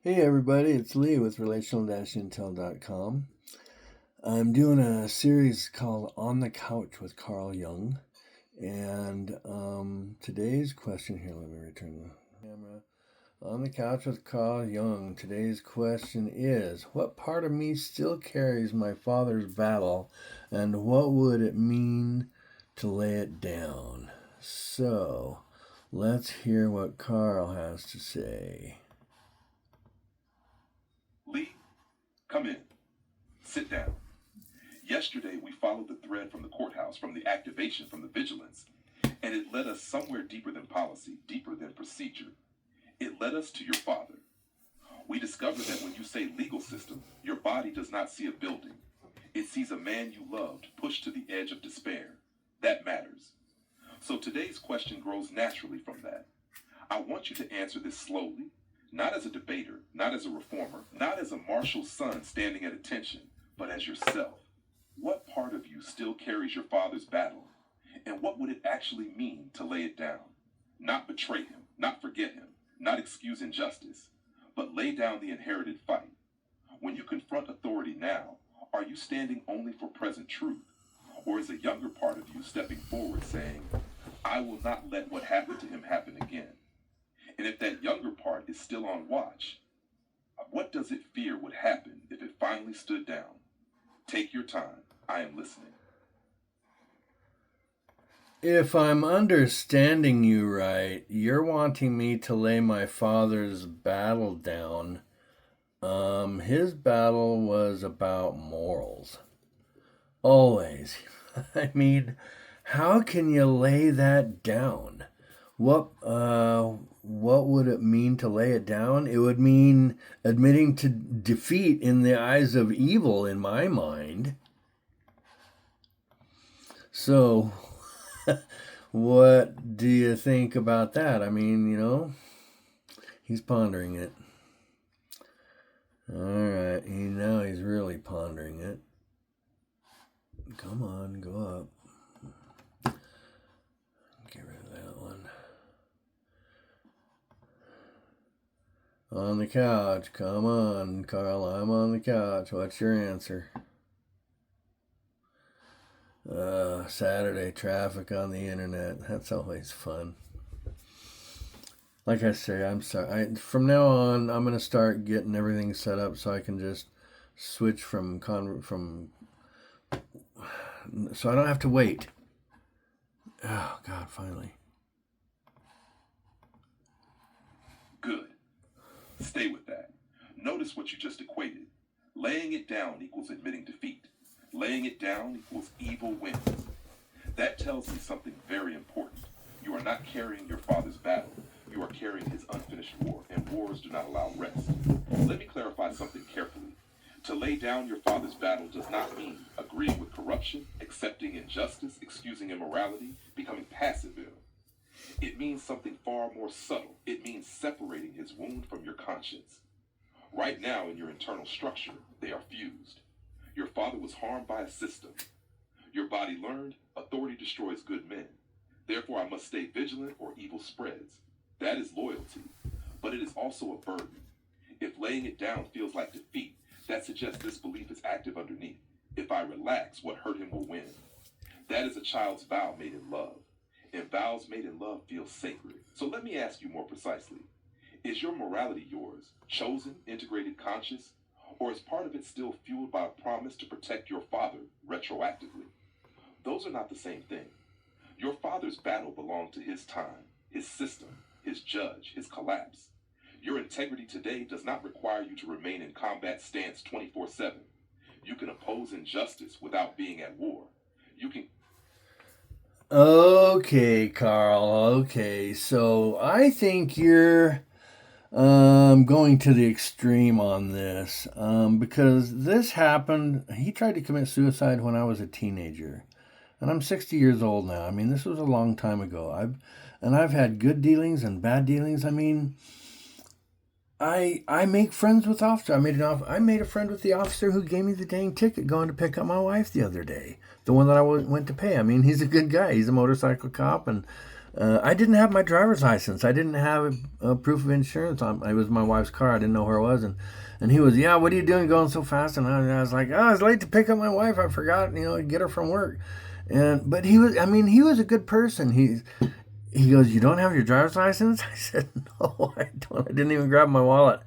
Hey everybody, it's Lee with relational-intel.com. I'm doing a series called On the Couch with Carl Jung. And today's question here, let me return the camera. On the Couch with Carl Jung. Today's question is, what part of me still carries my father's battle, and what would it mean to lay it down? So, let's hear what Carl has to say. Lee, come in. Sit down. Yesterday, we followed the thread from the courthouse, from the activation, from the vigilance, and it led us somewhere deeper than policy, deeper than procedure. It led us to your father. We discovered that when you say legal system, your body does not see a building. It sees a man you loved pushed to the edge of despair. That matters. So today's question grows naturally from that. I want you to answer this slowly, not as a debater, not as a reformer, not as a marshal's son standing at attention, but as yourself. What part of you still carries your father's battle? And what would it actually mean to lay it down? Not betray him, not forget him, not excuse injustice, but lay down the inherited fight. When you confront authority now, are you standing only for present truth? Or is a younger part of you stepping forward saying, I will not let what happened to him happen again? And if that younger part is still on watch, what does it fear would happen if it finally stood down? Take your time. I am listening. If I'm understanding you right, you're wanting me to lay my father's battle down. His battle was about morals. Always. I mean, how can you lay that down? What would it mean to lay it down? It would mean admitting to defeat in the eyes of evil, in my mind. So, what do you think about that? I mean, he's pondering it. All right, now he's really pondering it. Come on, go up. Get rid of that one. On the couch. Come on, Carl. I'm on the couch. What's your answer? Saturday traffic on the internet. That's always fun. Like I say, I'm sorry. From now on, I'm gonna start getting everything set up so I can just switch so I don't have to wait. Oh God, finally. Good. Stay with that. Notice what you just equated. Laying it down equals admitting defeat. Laying it down equals evil wins. That tells me something very important. You are not carrying your father's battle. You are carrying his unfinished war, and wars do not allow rest. Let me clarify something carefully. To lay down your father's battle does not mean agreeing with corruption, accepting injustice, excusing immorality, becoming passive. It means something far more subtle. It means separating his wound from your conscience. Right now in your internal structure, they are fused. Your father was harmed by a system. Your body learned authority destroys good men. Therefore, I must stay vigilant or evil spreads. That is loyalty, but it is also a burden. If laying it down feels like defeat, that suggests this belief is active underneath. If I relax, what hurt him will win. That is a child's vow made in love. And vows made in love feel sacred. So let me ask you more precisely. Is your morality yours, chosen, integrated, conscious? Or is part of it still fueled by a promise to protect your father retroactively? Those are not the same thing. Your father's battle belonged to his time, his system, his judge, his collapse. Your integrity today does not require you to remain in combat stance 24/7. You can oppose injustice without being at war. You can... Okay, Carl. Okay, so I think you're going to the extreme on this because this happened. He tried to commit suicide when I was a teenager, and I'm 60 years old now. I mean, this was a long time ago. I've had good dealings and bad dealings. I mean, I make friends with officers. I made a friend with the officer who gave me the dang ticket going to pick up my wife the other day. The one that I went to pay. I mean, he's a good guy. He's a motorcycle cop, and I didn't have my driver's license. I didn't have a proof of insurance on. It was my wife's car. I didn't know where it was, and he was, yeah, what are you doing going so fast? And I was like, oh, I was late to pick up my wife. I forgot, get her from work. But he was, I mean, he was a good person. He goes, you don't have your driver's license? I said, no, I don't. I didn't even grab my wallet.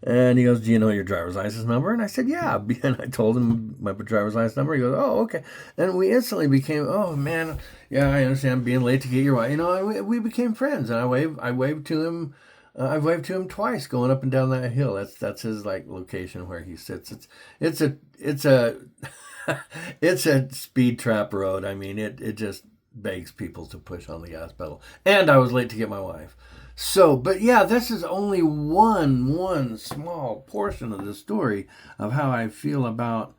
And he goes, do you know your driver's license number? And I said, yeah. And I told him my driver's license number. He goes, oh, okay. And we instantly became, oh, man, yeah, I understand being late to get your wife. And we became friends. And I waved to him. I've waved to him twice going up and down that hill. That's his like location where he sits. It's a it's a speed trap road. I mean, it just begs people to push on the gas pedal. And I was late to get my wife. So, but yeah, this is only one small portion of the story of how I feel about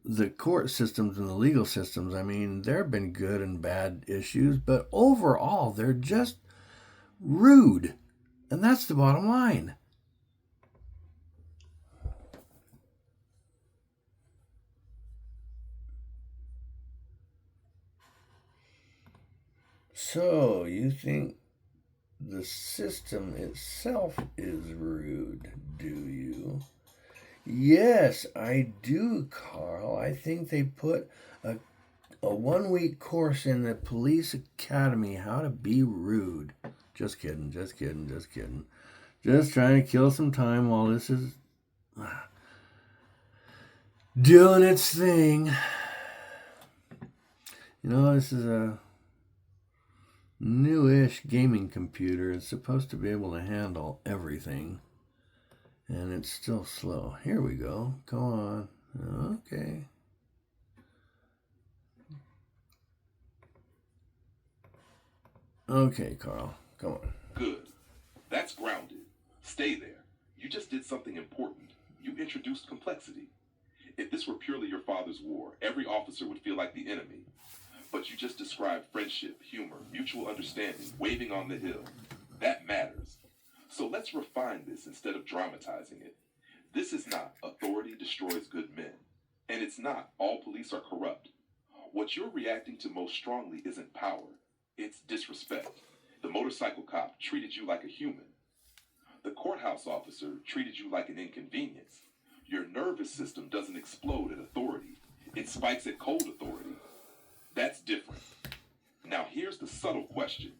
the court systems and the legal systems. I mean, there have been good and bad issues, but overall, they're just rude. And that's the bottom line. So, you think the system itself is rude, do you? Yes, I do, Carl. I think they put a 1 week course in the police academy how to be rude. Just kidding, just kidding, just kidding. Just trying to kill some time while this is doing its thing. This is a newish gaming computer. It's supposed to be able to handle everything. And it's still slow. Here we go. Go on. Okay. Okay, Carl. Come on. Good. That's grounded. Stay there. You just did something important. You introduced complexity. If this were purely your father's war, every officer would feel like the enemy. But you just described friendship, humor, mutual understanding, waving on the hill. That matters. So let's refine this instead of dramatizing it. This is not authority destroys good men. And it's not all police are corrupt. What you're reacting to most strongly isn't power. It's disrespect. The motorcycle cop treated you like a human. The courthouse officer treated you like an inconvenience. Your nervous system doesn't explode at authority. It spikes at cold authority. That's different. Now here's the subtle question.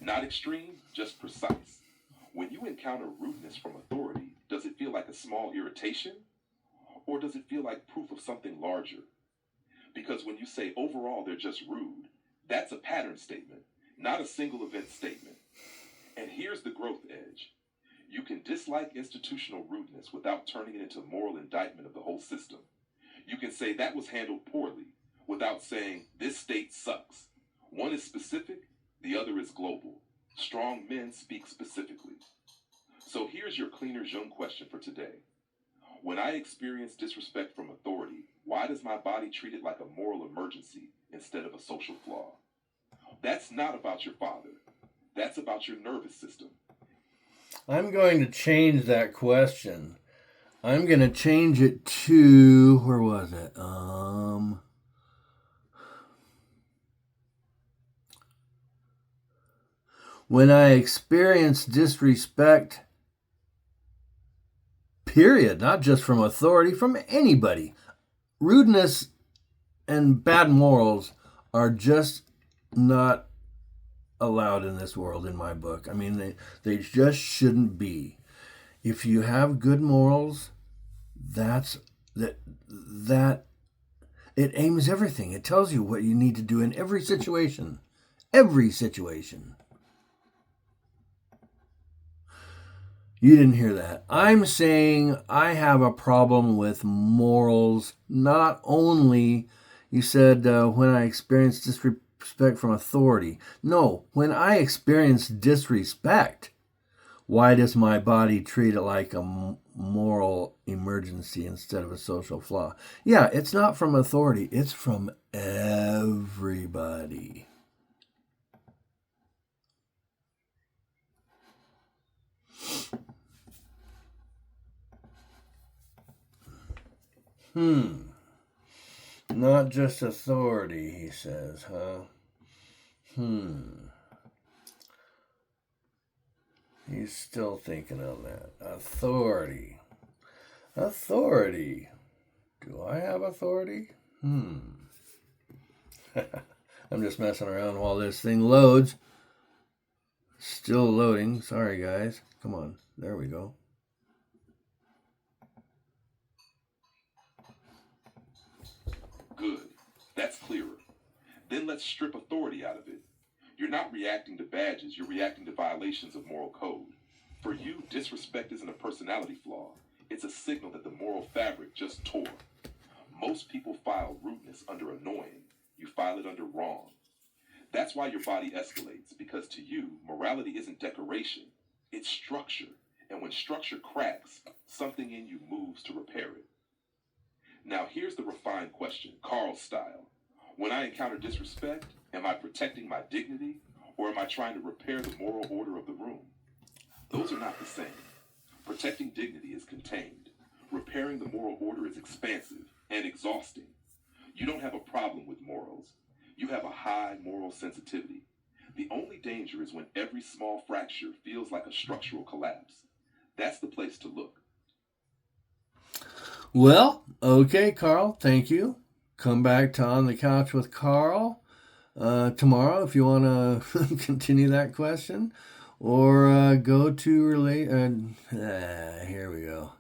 Not extreme, just precise. When you encounter rudeness from authority, does it feel like a small irritation? Or does it feel like proof of something larger? Because when you say overall they're just rude, that's a pattern statement, not a single event statement. And here's the growth edge. You can dislike institutional rudeness without turning it into moral indictment of the whole system. You can say that was handled poorly without saying this state sucks. One is specific, the other is global. Strong men speak specifically. So here's your cleaner Jung question for today. When I experience disrespect from authority, why does my body treat it like a moral emergency instead of a social flaw? That's not about your father. That's about your nervous system. I'm going to change that question. I'm going to change it to, where was it? When I experience disrespect, period, not just from authority, from anybody. Rudeness and bad morals are just not allowed in this world, in my book. I mean, they just shouldn't be. If you have good morals, that it aims everything. It tells you what you need to do in every situation. Every situation. You didn't hear that. I'm saying I have a problem with morals. Not only, you said, when I experience disrespect from authority. No, when I experience disrespect, why does my body treat it like a moral emergency instead of a social flaw? Yeah, it's not from authority. It's from everybody. Not just authority, he says, huh? He's still thinking on that. Authority. Authority. Do I have authority? I'm just messing around while this thing loads. Still loading. Sorry, guys. Come on. There we go. Good. That's clearer. Then let's strip authority out of it. You're not reacting to badges, you're reacting to violations of moral code. For you, disrespect isn't a personality flaw. It's a signal that the moral fabric just tore. Most people file rudeness under annoying. You file it under wrong. That's why your body escalates, because to you, morality isn't decoration, it's structure. And when structure cracks, something in you moves to repair it. Now here's the refined question, Carl style. When I encounter disrespect, am I protecting my dignity, or am I trying to repair the moral order of the room? Those are not the same. Protecting dignity is contained. Repairing the moral order is expansive and exhausting. You don't have a problem with morals. You have a high moral sensitivity. The only danger is when every small fracture feels like a structural collapse. That's the place to look. Well, okay, Carl, thank you. Come back to On the Couch with Carl tomorrow if you want to continue that question. Or go to here we go.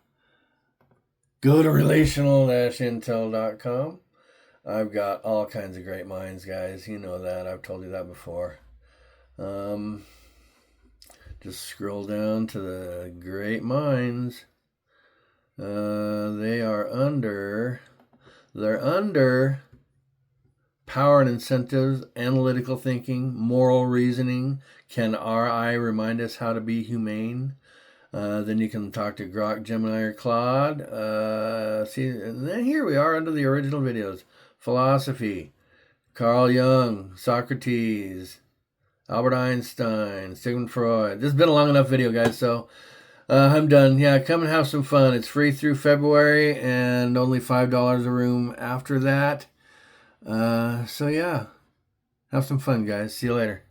Go to relational-intel.com. I've got all kinds of great minds, guys. You know that. I've told you that before. Just scroll down to the great minds. They're under power and incentives, analytical thinking, moral reasoning. Can RI remind us how to be humane? Then you can talk to Grok, Gemini, or Claude. See, and then here we are under the original videos. Philosophy, Carl Jung, Socrates, Albert Einstein, Sigmund Freud. This has been a long enough video, guys, so I'm done. Yeah, come and have some fun. It's free through February and only $5 a room after that. So yeah, have some fun, guys. See you later.